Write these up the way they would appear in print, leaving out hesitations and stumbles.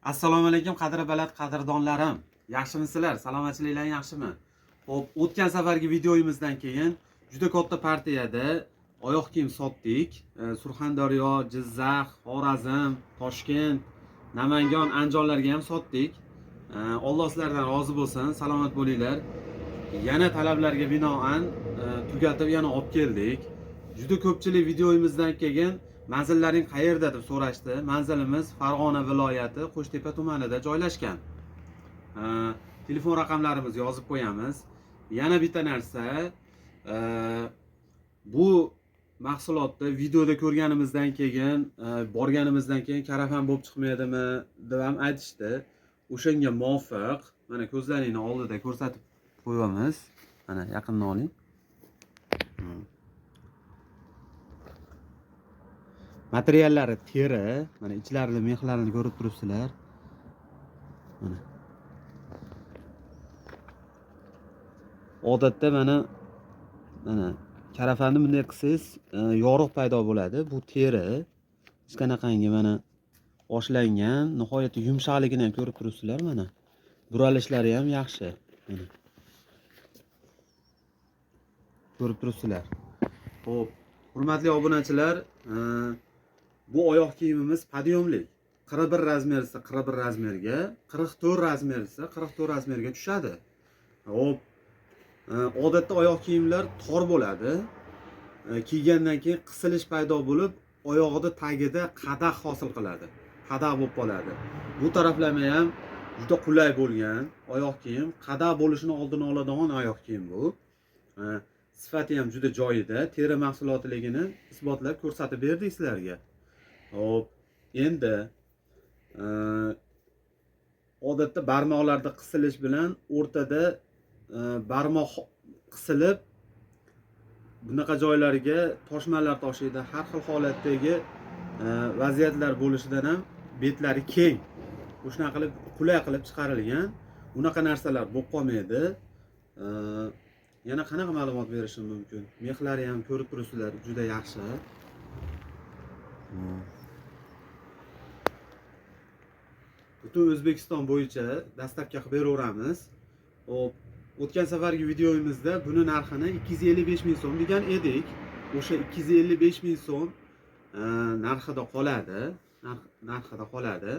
Assalomu alaykum qadri baland qadrdonlarim. Yaxshimisizlar? Salomatchiliklar yaxshimi? Xo'p, o'tgan safargi videoyimizdan keyin juda katta partiyada oyoq kiyim sotdik. Surxondaryo, Jizzax, Xorazm, Toshkent, Namangan, Andijonlarga ham sotdik. Alloh sizlardan rozi bo'lsin, salomat bo'linglar. Yana talablarga binoan tugatib yana olib keldik. Juda ko'pchilik videoyimizdan keyin manzillaring qayerda deb so'rashdi. Manzilimiz Farg'ona viloyati Qo'shtepa tumanida joylashgan. Telefon raqamlarimizni yozib qo'yamiz. Yana bitta narsa, bu mahsulotni videoda ko'rganimizdan keyin, borganimizdan keyin karafan bo'lib chiqmaydimi deb ham aytishdi. O'shanga muvofiq mana ko'zlaringni oldida ko'rsatib qo'yamiz. Mana yaqindan oling. Materiallari teri, mana ichlarida mexlarini ko'rib turibsizlar. Mana. Odatda mana karafanni bunday qilsangiz yorug' paydo bo'ladi. Bu teri hech qanaqangi mana oshlangan, nihoyatda yumshoqligini ham ko'rib turibsizlar mana. Buralishlari ham yaxshi. Mana. Ko'rib turibsizlar. Xo'p, hurmatli obunachilar, bu oyoq kiyimimiz podiyomlik. 41 razmer esa 41 razmerga, 44 razmer esa 44 razmerga tushadi. Xo'p, odatda oyoq kiyimlar tor bo'ladi. Kiygandan keyin qisilish paydo bo'lib, oyog'ida tagida qadah hosil qiladi. Qadah bo'lib qoladi. Bu taraflama ham juda qulay bo'lgan oyoq kiyim, qadah bo'lishini oldini oladigan oyoq kiyim bu. Sifati ham juda joyida, teri mahsulotligini isbotlab ko'rsatib berdik sizlarga. Hop, endi odatda barmoqlarda qisilish bilan o'rtada barmoq qisilib bunaqa joylariga toshmalar toshiydi. Har xil holatdagi vaziyatlar bo'lishidan ham betlari keng. O'shana qilib qulay qilib chiqarilgan. Unaqa narsalar bo'lib qolmaydi. Yana qanaqa ma'lumot berishim mumkin? Mexlari ham ko'rib turibsizlar, juda yaxshi. Butun O'zbekiston bo'yicha dastavka qilib beraveramiz. Hop, o'tgan safargi videoyimizda buni narxini 255 ming so'm degan edik. O'sha 255 ming so'm narxida qoladi. Narxida qoladi.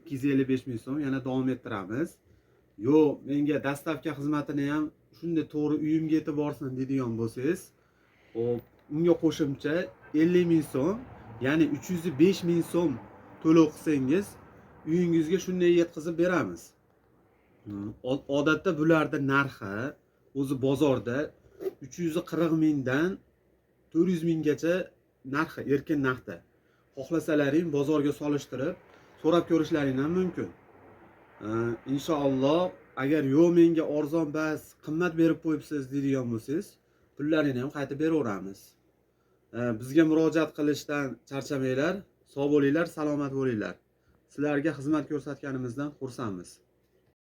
255 ming so'm yana davom ettiramiz. Yo'q, menga dastavka xizmatini ham shunday to'g'ri uyimga yetib borsin deydigan bo'lsangiz, hop, unga qo'shimcha 50 ming so'm, ya'ni 305 ming so'm to'lov qilsangiz, uyingizga shunday yetkazib beramiz. Odatda bularda narxi o'zi bozorda 340 mingdan 400 minggacha narxi, erkin narxda. Xohlasalaring bozorga solishtirib, so'rab ko'rishlaring ham mumkin. Inshaalloh, agar yo'q menga arzon bas, qimmat berib qo'yibsiz deydigan bo'lsangiz, pullarini ham qaytib beraveramiz. Bizga murojaat qilishdan charchamanglar, sog' bo'linglar, salomat bo'linglar. Sizlarga xizmat ko'rsatganimizdan xursandmiz.